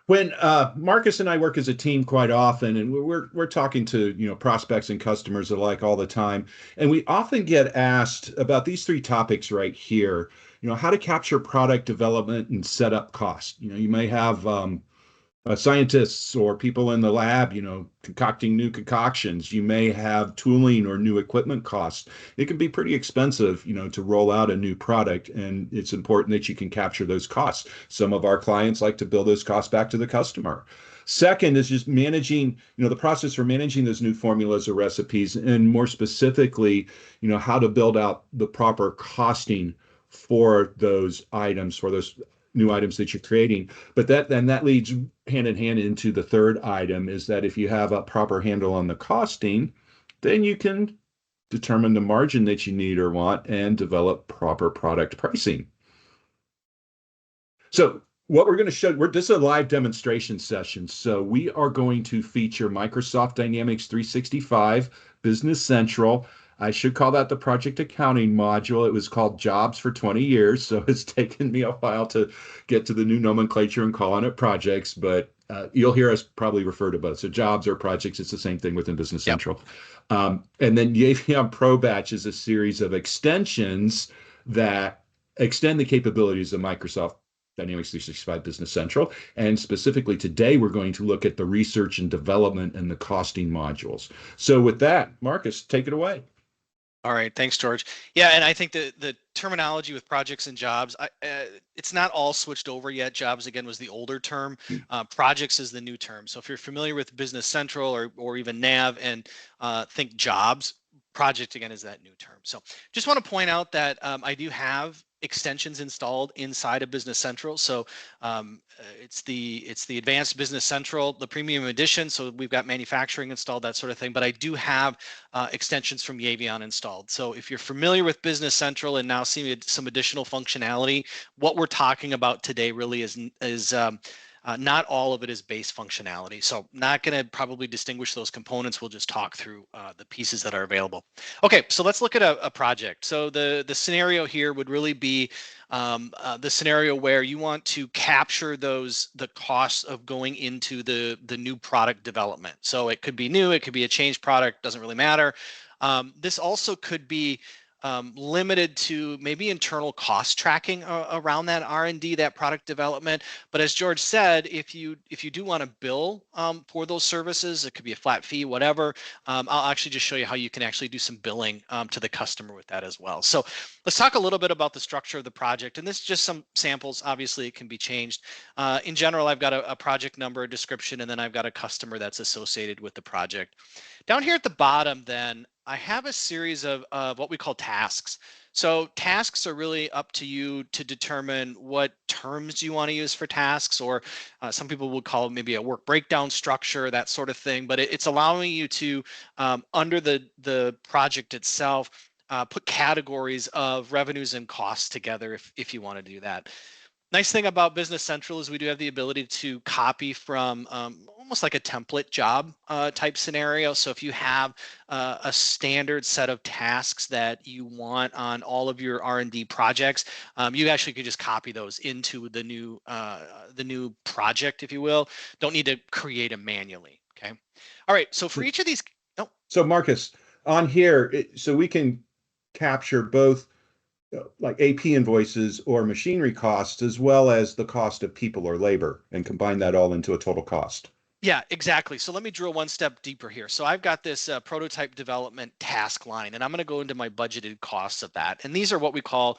When Marcus and I work as a team quite often, and we're talking to prospects and customers alike all the time, and we often get asked about these three topics right here. How to capture product development and set up cost. You may have scientists or people in the lab, concocting new concoctions. You may have tooling or new equipment costs. It can be pretty expensive, to roll out a new product, and it's important that you can capture those costs. Some of our clients like to bill those costs back to the customer. Second is just managing, the process for managing those new formulas or recipes, and more specifically, how to build out the proper costing for those items, for those new items that you're creating. But that leads hand in hand into the third item, is that if you have a proper handle on the costing, then you can determine the margin that you need or want and develop proper product pricing. So what we're going to show, this is a live demonstration session. So we are going to feature Microsoft Dynamics 365 Business Central. I should call that the project accounting module. It was called Jobs for 20 years, so it's taken me a while to get to the new nomenclature and calling it projects, but you'll hear us probably refer to both. So jobs or projects, it's the same thing within Business Central. And then YAVEON ProBatch is a series of extensions that extend the capabilities of Microsoft Dynamics 365 Business Central. And specifically today, we're going to look at the research and development and the costing modules. So with that, Marcus, take it away. All right, thanks, George. Yeah, and I think the terminology with projects and jobs, it's not all switched over yet. Jobs, again, was the older term. Projects is the new term. So if you're familiar with Business Central or even NAV and think jobs, project, again, is that new term. So just want to point out that I do have extensions installed inside of Business Central. So it's the Advanced Business Central, the Premium Edition. So we've got manufacturing installed, that sort of thing. But I do have extensions from YAVEON installed. So if you're familiar with Business Central and now seeing some additional functionality, what we're talking about today really is not all of it is base functionality. So not going to probably distinguish those components. We'll just talk through the pieces that are available. Okay, so let's look at a project. So the scenario here would really be the scenario where you want to capture the costs of going into the new product development. So it could be new, it could be a changed product, doesn't really matter. This also could be limited to maybe internal cost tracking around that R&D, that product development. But as George said, if you do want to bill for those services, it could be a flat fee, whatever. I'll actually just show you how you can actually do some billing to the customer with that as well. So let's talk a little bit about the structure of the project. And this is just some samples. Obviously, it can be changed. In general, I've got a project number, a description, and then I've got a customer that's associated with the project. Down here at the bottom, then, I have a series of what we call tasks. So tasks are really up to you to determine what terms you want to use for tasks, or some people would call it maybe a work breakdown structure, that sort of thing. But it's allowing you to, under the project itself, put categories of revenues and costs together if you want to do that. Nice thing about Business Central is we do have the ability to copy from almost like a template job type scenario. So if you have a standard set of tasks that you want on all of your R&D projects, you actually could just copy those into the new project, if you will. Don't need to create them manually. Okay. All right. So for each of these, So Marcus, on here, so we can capture both like AP invoices or machinery costs, as well as the cost of people or labor, and combine that all into a total cost. Yeah, exactly. So let me drill one step deeper here. So I've got this prototype development task line, and I'm going to go into my budgeted costs of that. And these are what we call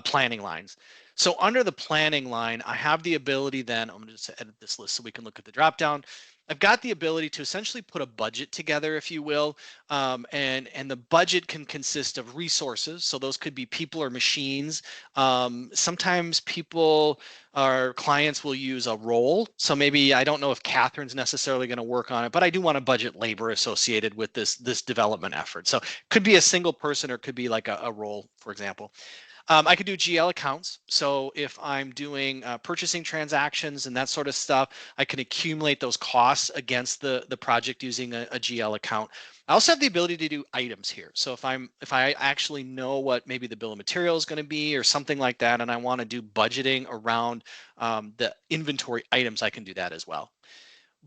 planning lines. So under the planning line, I have the ability then, I'm going to just edit this list so we can look at the dropdown. I've got the ability to essentially put a budget together, if you will, and the budget can consist of resources. So those could be people or machines. Sometimes people or clients will use a role. So maybe, I don't know if Catherine's necessarily going to work on it, but I do want to budget labor associated with this development effort. So it could be a single person or it could be like a role, for example. I could do GL accounts. So if I'm doing purchasing transactions and that sort of stuff, I can accumulate those costs against the project using a GL account. I also have the ability to do items here. So if I actually know what maybe the bill of material is going to be or something like that, and I want to do budgeting around the inventory items, I can do that as well.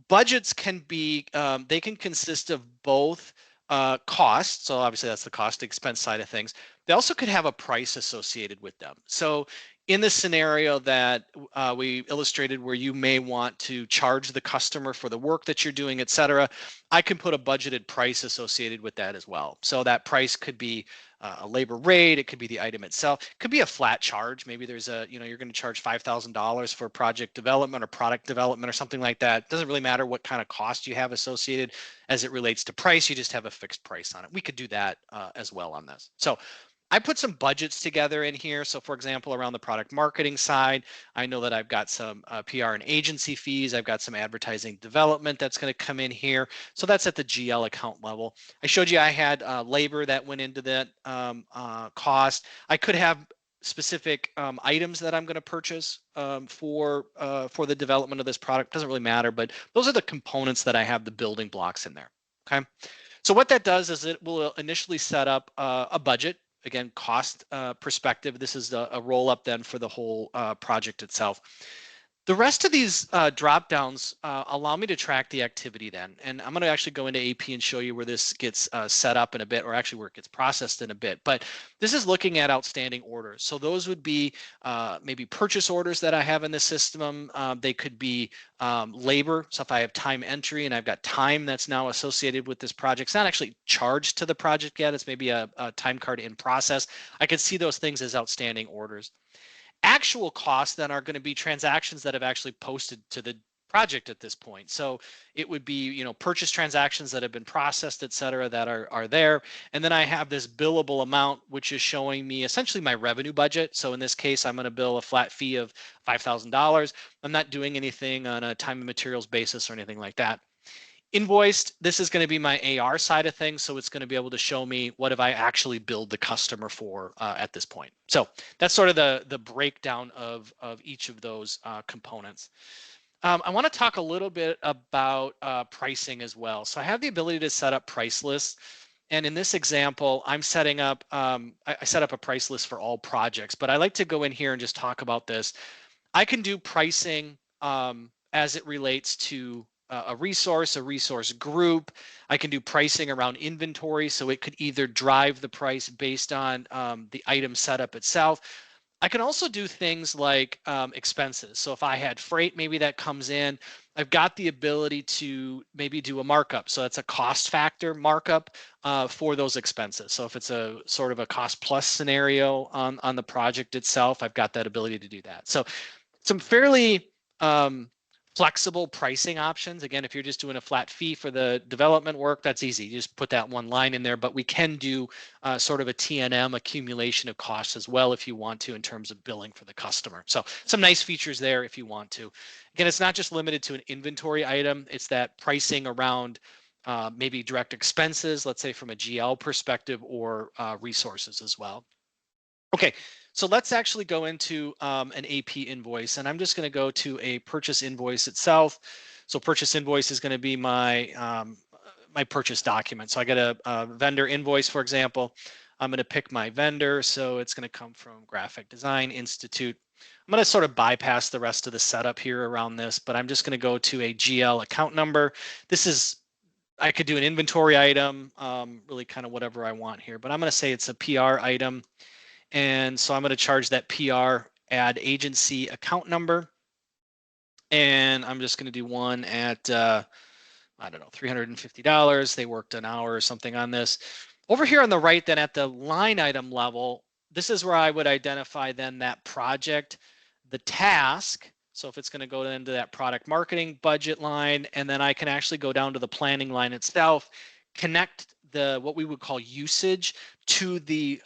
Budgets can be, they can consist of both costs. So obviously that's the cost expense side of things. They also could have a price associated with them. So in the scenario that we illustrated where you may want to charge the customer for the work that you're doing, et cetera, I can put a budgeted price associated with that as well. So that price could be a labor rate, it could be the item itself, it could be a flat charge. Maybe there's a, you're going to charge $5,000 for project development or product development or something like that. It doesn't really matter what kind of cost you have associated as it relates to price, you just have a fixed price on it. We could do that as well on this. So I put some budgets together in here. So for example, around the product marketing side, I know that I've got some PR and agency fees. I've got some advertising development that's going to come in here. So that's at the GL account level. I showed you I had labor that went into that cost. I could have specific items that I'm going to purchase for the development of this product. Doesn't really matter, but those are the components that I have the building blocks in there. Okay. So what that does is it will initially set up a budget. Again, cost perspective. This is a roll up then for the whole project itself. The rest of these drop downs allow me to track the activity then. And I'm going to actually go into AP and show you where this gets set up in a bit, or actually where it gets processed in a bit. But this is looking at outstanding orders. So those would be maybe purchase orders that I have in the system. They could be labor. So if I have time entry and I've got time that's now associated with this project, it's not actually charged to the project yet. It's maybe a time card in process. I could see those things as outstanding orders. Actual costs then are going to be transactions that have actually posted to the project at this point. So it would be, purchase transactions that have been processed, et cetera, that are there. And then I have this billable amount, which is showing me essentially my revenue budget. So in this case, I'm going to bill a flat fee of $5,000. I'm not doing anything on a time and materials basis or anything like that. Invoiced, this is going to be my AR side of things. So it's going to be able to show me what have I actually billed the customer for at this point. So that's sort of the breakdown of each of those components. I want to talk a little bit about pricing as well. So I have the ability to set up price lists. And in this example, I'm setting up, I set up a price list for all projects, but I like to go in here and just talk about this. I can do pricing as it relates to a resource group. I can do pricing around inventory. So it could either drive the price based on the item setup itself. I can also do things like expenses. So if I had freight, maybe that comes in, I've got the ability to maybe do a markup. So that's a cost factor markup for those expenses. So if it's a sort of a cost plus scenario on the project itself, I've got that ability to do that. So some fairly flexible pricing options. Again, if you're just doing a flat fee for the development work, that's easy. You just put that one line in there, but we can do sort of a T&M accumulation of costs as well if you want to in terms of billing for the customer. So some nice features there if you want to. Again, it's not just limited to an inventory item. It's that pricing around maybe direct expenses, let's say from a GL perspective, or resources as well. Okay, so let's actually go into an AP invoice, and I'm just going to go to a purchase invoice itself. So purchase invoice is going to be my my purchase document. So I get a vendor invoice, for example. I'm going to pick my vendor, so it's going to come from Graphic Design Institute. I'm going to sort of bypass the rest of the setup here around this, but I'm just going to go to a GL account number. This is, I could do an inventory item, really kind of whatever I want here, but I'm going to say it's a PR item. And so I'm going to charge that PR ad agency account number. And I'm just going to do one at, I don't know, $350. They worked an hour or something on this. Over here on the right, then at the line item level, this is where I would identify then that project, the task. So if it's going to go into that product marketing budget line, and then I can actually go down to the planning line itself, connect the what we would call usage to the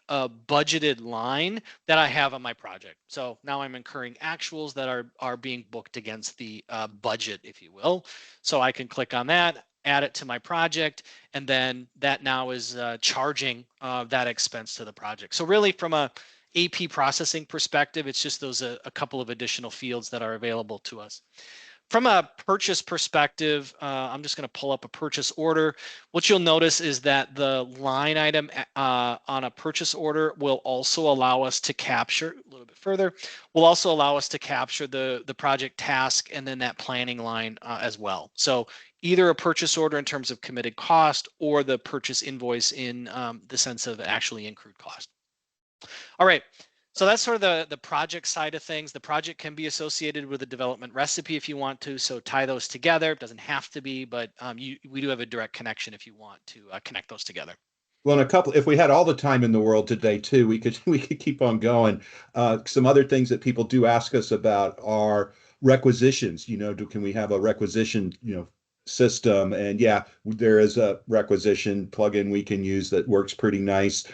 budgeted line that I have on my project. So now I'm incurring actuals that are being booked against the budget, if you will. So I can click on that, add it to my project, and then that now is charging that expense to the project. So really from a AP processing perspective, it's just those a couple of additional fields that are available to us. From a purchase perspective, I'm just going to pull up a purchase order. What you'll notice is that the line item on a purchase order will also allow us to capture a little bit further. Will also allow us to capture the project task and then that planning line as well. So either a purchase order in terms of committed cost or the purchase invoice in the sense of actually accrued cost. All right. So that's sort of the project side of things. The project can be associated with a development recipe if you want to. So tie those together. It doesn't have to be, but we do have a direct connection if you want to connect those together. Well, in a couple, if we had all the time in the world today too, we could we could keep on going. Some other things that people do ask us about are requisitions. Can we have a requisition, system? And yeah, there is a requisition plugin we can use that works pretty nice,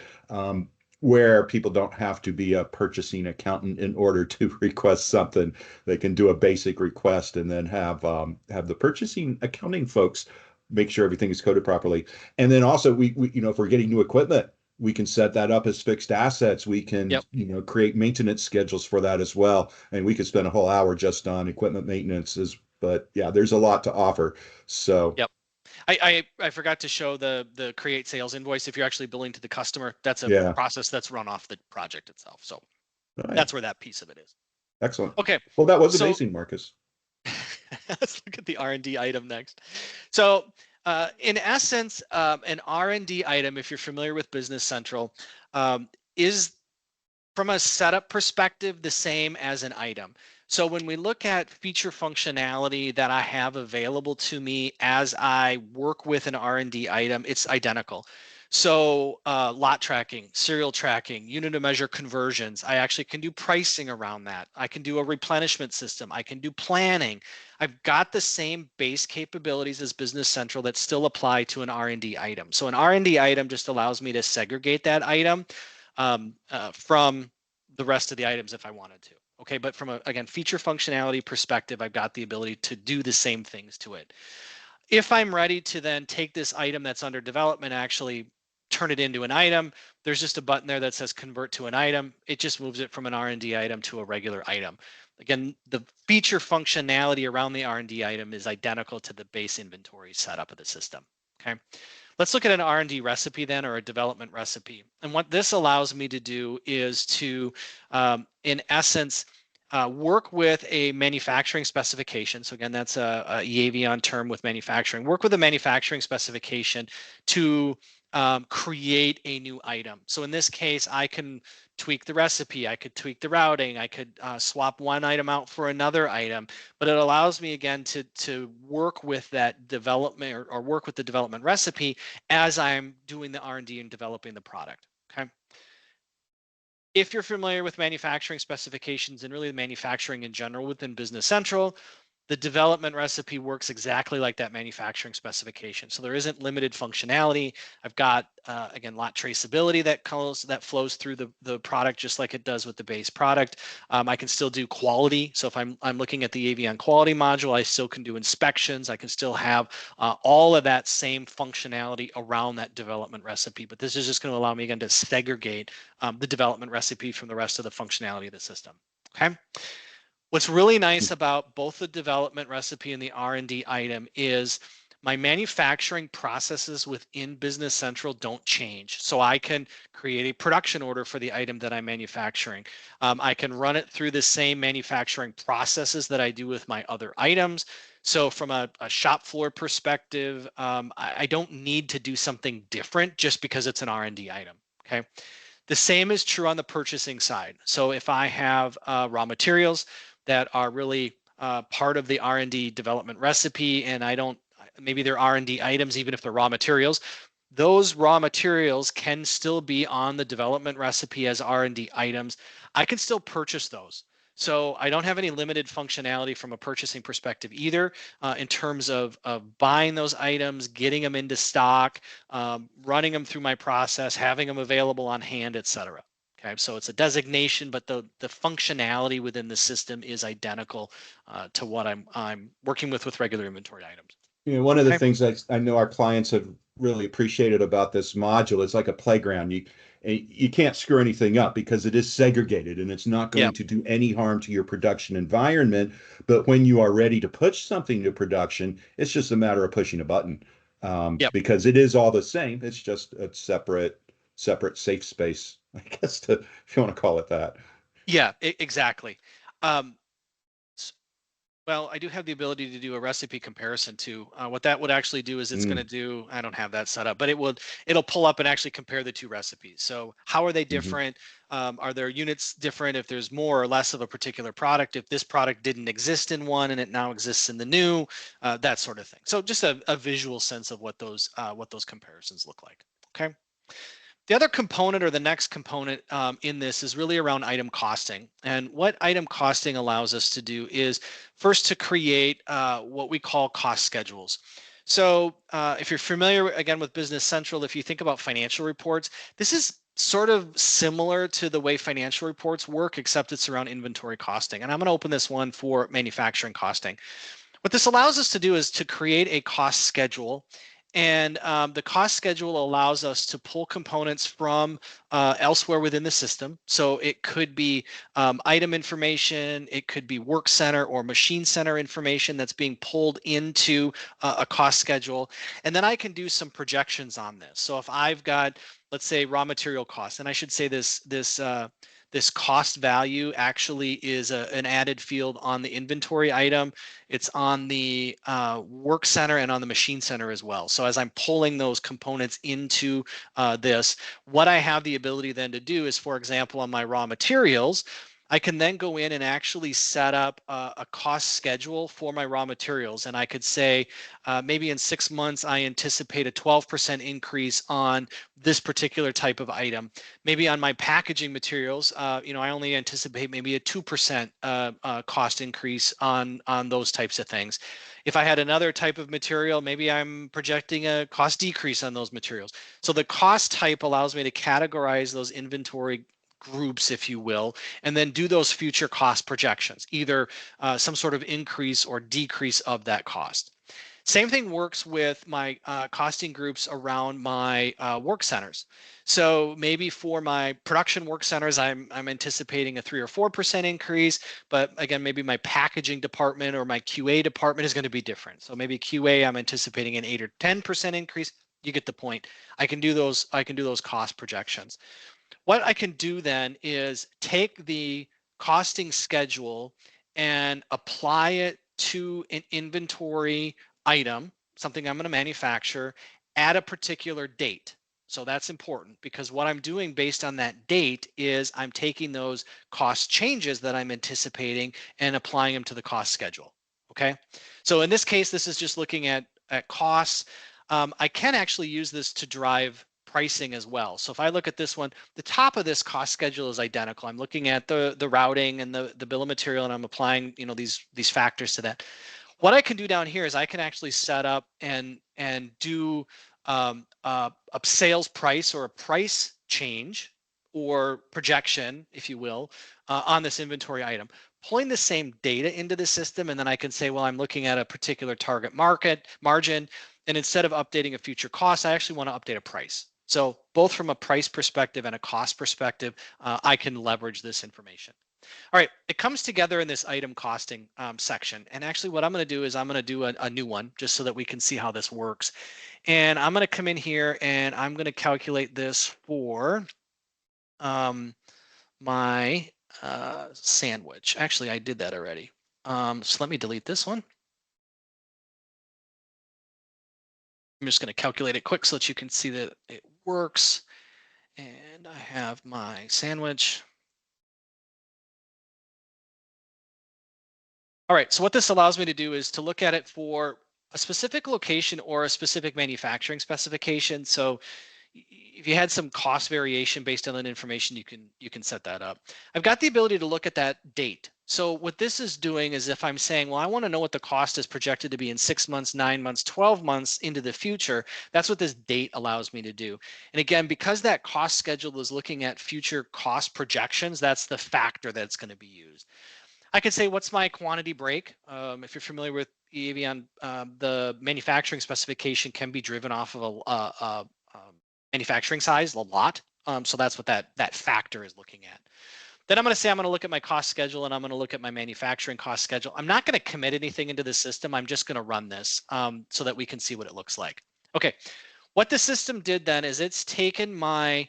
where people don't have to be a purchasing accountant in order to request something. They can do a basic request and then have the purchasing accounting folks make sure everything is coded properly. And then also we if we're getting new equipment, we can set that up as fixed assets. We can, Yep. Create maintenance schedules for that as well. And we could spend a whole hour just on equipment maintenance. But yeah, there's a lot to offer. So Yep. I forgot to show the create sales invoice. If you're actually billing to the customer, that's a yeah. process that's run off the project itself. So Right. that's where that piece of it is. Excellent. Okay. Well, that was So amazing, Marcus. let's look at the R&D item next. So in essence, an R&D item, if you're familiar with Business Central, is from a setup perspective the same as an item. So when we look at feature functionality that I have available to me as I work with an R&D item, it's identical. So lot tracking, serial tracking, unit of measure conversions. I actually can do pricing around that. I can do a replenishment system. I can do planning. I've got the same base capabilities as Business Central that still apply to an R&D item. So an R&D item just allows me to segregate that item from the rest of the items if I wanted to. Okay, but from a, again, feature functionality perspective, I've got the ability to do the same things to it. If I'm ready to then take this item that's under development, actually turn it into an item, there's just a button there that says convert to an item. It just moves it from an R&D item to a regular item. Again, the feature functionality around the R&D item is identical to the base inventory setup of the system. Okay. Let's look at an R&D recipe then, or a development recipe. And what this allows me to do is to, in essence, work with a manufacturing specification. So again, that's a YAVEON term with manufacturing. Work with a manufacturing specification to create a new item. So in this case, I can tweak the recipe, I could tweak the routing, I could swap one item out for another item, but it allows me again to work with that development or work with the development recipe as I'm doing the R&D and developing the product. Okay. If you're familiar with manufacturing specifications and really the manufacturing in general within Business Central, the development recipe works exactly like that manufacturing specification. So there isn't limited functionality. I've got, again, lot traceability that flows through the product just like it does with the base product. I can still do quality. So if I'm looking at the YAVEON quality module, I still can do inspections. I can still have all of that same functionality around that development recipe. But this is just going to allow me, again, to segregate the development recipe from the rest of the functionality of the system. Okay. What's really nice about both the development recipe and the R&D item is my manufacturing processes within Business Central don't change. So I can create a production order for the item that I'm manufacturing. I can run it through the same manufacturing processes that I do with my other items. So from a shop floor perspective, I don't need to do something different just because it's an R&D item. Okay. The same is true on the purchasing side. So if I have raw materials that are really part of the R&D development recipe, and maybe they're R&D items, even if they're raw materials, those raw materials can still be on the development recipe as R&D items. I can still purchase those. So I don't have any limited functionality from a purchasing perspective either, in terms of buying those items, getting them into stock, running them through my process, having them available on hand, et cetera. Okay, so it's a designation, but the functionality within the system is identical to what I'm working with regular inventory items. One of the Okay. things that I know our clients have really appreciated about this module. It's like a playground. You can't screw anything up because it is segregated and it's not going Yep. to do any harm to your production environment. But when you are ready to push something to production, it's just a matter of pushing a button, Yep. because it is all the same. It's just a separate safe space, I guess, if you want to call it that. Yeah, exactly. Um, Well, I do have the ability to do a recipe comparison too. What that would actually do is it's going to Mm, do, I don't have that set up, but it'll pull up and actually compare the two recipes. So how are they mhm. different? Are their units different if there's more or less of a particular product? If this product didn't exist in one and it now exists in the new, that sort of thing. So just a visual sense of what those comparisons look like. Okay. The other component or the next component in this is really around item costing. And what item costing allows us to do is first to create what we call cost schedules. So if you're familiar again with Business Central, if you think about financial reports, this is sort of similar to the way financial reports work, except it's around inventory costing. And I'm going to open this one for manufacturing costing. What this allows us to do is to create a cost schedule. And the cost schedule allows us to pull components from elsewhere within the system. So it could be item information, it could be work center or machine center information that's being pulled into a cost schedule. And then I can do some projections on this. So if I've got, let's say, raw material costs, and I should say this cost value actually is an added field on the inventory item. It's on the work center and on the machine center as well. So as I'm pulling those components into this, what I have the ability then to do is, for example, on my raw materials, I can then go in and actually set up a cost schedule for my raw materials. And I could say, maybe in 6 months, I anticipate a 12% increase on this particular type of item. Maybe on my packaging materials, I only anticipate maybe a 2% cost increase on those types of things. If I had another type of material, maybe I'm projecting a cost decrease on those materials. So the cost type allows me to categorize those inventory groups, if you will, and then do those future cost projections, either some sort of increase or decrease of that cost. Same thing works with my costing groups around my work centers. So maybe for my production work centers, I'm anticipating a 3 or 4% increase, but again, maybe my packaging department or my QA department is going to be different. So maybe QA, I'm anticipating an 8 or 10% increase. You get the point. I can do those cost projections. What I can do then is take the costing schedule and apply it to an inventory item, something I'm going to manufacture at a particular date. So that's important because what I'm doing based on that date is I'm taking those cost changes that I'm anticipating and applying them to the cost schedule. Okay. So in this case, this is just looking at costs. I can actually use this to drive pricing as well. So if I look at this one, the top of this cost schedule is identical. I'm looking at the routing and the bill of material, and I'm applying these factors to that. What I can do down here is I can actually set up and do a sales price or a price change or projection, if you will, on this inventory item. Pulling the same data into the system, and then I can say, well, I'm looking at a particular target market margin, and instead of updating a future cost, I actually want to update a price. So both from a price perspective and a cost perspective, I can leverage this information. All right, it comes together in this item costing section. And actually what I'm going to do is I'm going to do a new one just so that we can see how this works. And I'm going to come in here and I'm going to calculate this for my sandwich. Actually, I did that already. So let me delete this one. I'm just going to calculate it quick so that you can see that it works. And I have my sandwich. All right, so what this allows me to do is to look at it for a specific location or a specific manufacturing specification. So if you had some cost variation based on that information, you can set that up. I've got the ability to look at that date. So what this is doing is if I'm saying, well, I want to know what the cost is projected to be in 6 months, 9 months, 12 months into the future, that's what this date allows me to do. And again, because that cost schedule is looking at future cost projections, that's the factor that's going to be used. I could say, what's my quantity break? If you're familiar with YAVEON, the manufacturing specification can be driven off of a manufacturing size, a lot. So that's what that factor is looking at. Then I'm going to say I'm going to look at my cost schedule and I'm going to look at my manufacturing cost schedule. I'm not going to commit anything into the system. I'm just going to run this so that we can see what it looks like. Okay, what the system did then is it's taken my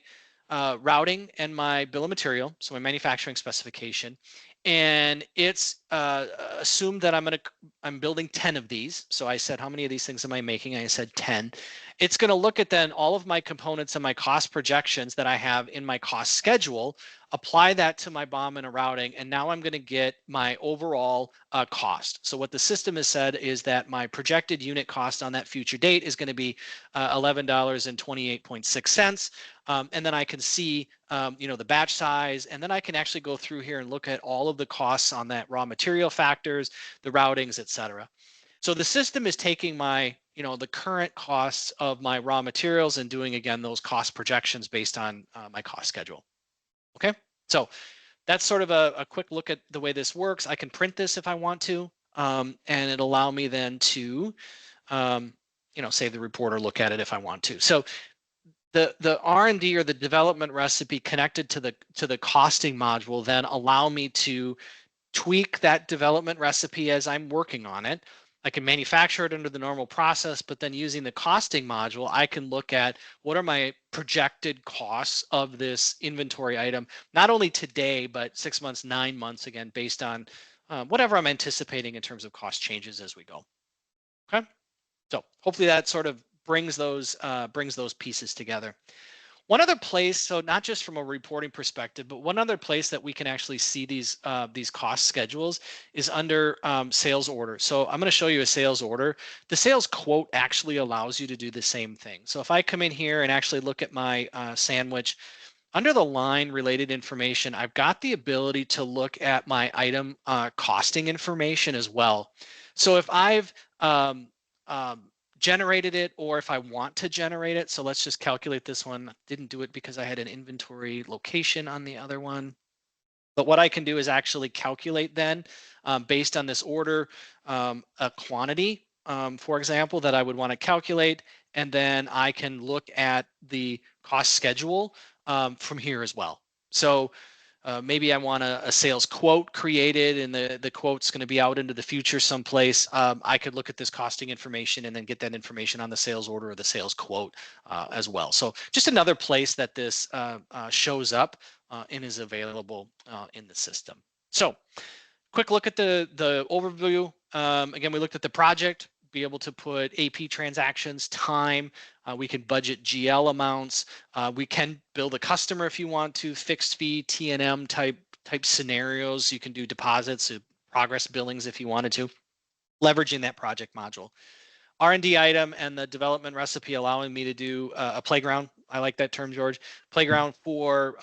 routing and my bill of material, so my manufacturing specification, and it's assumed that I'm building 10 of these. So I said, how many of these things am I making? I said 10. It's going to look at then all of my components and my cost projections that I have in my cost schedule, apply that to my BOM and a routing, and now I'm going to get my overall cost. So what the system has said is that my projected unit cost on that future date is going to be $11.28.6. And then I can see, the batch size, and then I can actually go through here and look at all of the costs on that raw material factors, the routings, et cetera. So the system is taking my, the current costs of my raw materials and doing, again, those cost projections based on my cost schedule. Okay, so that's sort of a quick look at the way this works. I can print this if I want to, and it'll allow me then to, save the report or look at it if I want to. So the R&D or the development recipe connected to the costing module then allow me to tweak that development recipe as I'm working on it. I can manufacture it under the normal process, but then using the costing module, I can look at what are my projected costs of this inventory item, not only today, but 6 months, 9 months, again, based on whatever I'm anticipating in terms of cost changes as we go. Okay, so hopefully that sort of brings those pieces together. One other place, so not just from a reporting perspective, but one other place that we can actually see these cost schedules is under sales order. So I'm going to show you a sales order. The sales quote actually allows you to do the same thing. So if I come in here and actually look at my sandwich, under the line related information, I've got the ability to look at my item costing information as well. So if I've generated it, or if I want to generate it. So let's just calculate this one. Didn't do it because I had an inventory location on the other one. But what I can do is actually calculate then based on this order, a quantity, for example, that I would want to calculate. And then I can look at the cost schedule from here as well. So maybe I want a sales quote created and the quote's going to be out into the future someplace. I could look at this costing information and then get that information on the sales order or the sales quote as well. So just another place that this shows up and is available in the system. So quick look at the overview. Again, we looked at the project, be able to put AP transactions, time. We can budget GL amounts. We can build a customer if you want to, fixed fee, T&M type scenarios. You can do deposits, progress billings if you wanted to, leveraging that project module. R&D item and the development recipe allowing me to do a playground. I like that term, George. Playground for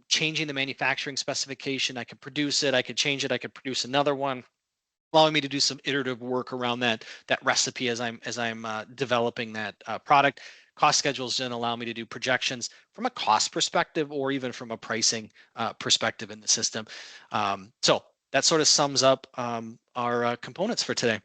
changing the manufacturing specification. I could produce it, I could change it, I could produce another one, allowing me to do some iterative work around that recipe as I'm developing that product. Cost schedules then allow me to do projections from a cost perspective or even from a pricing perspective in the system. So that sort of sums up our components for today.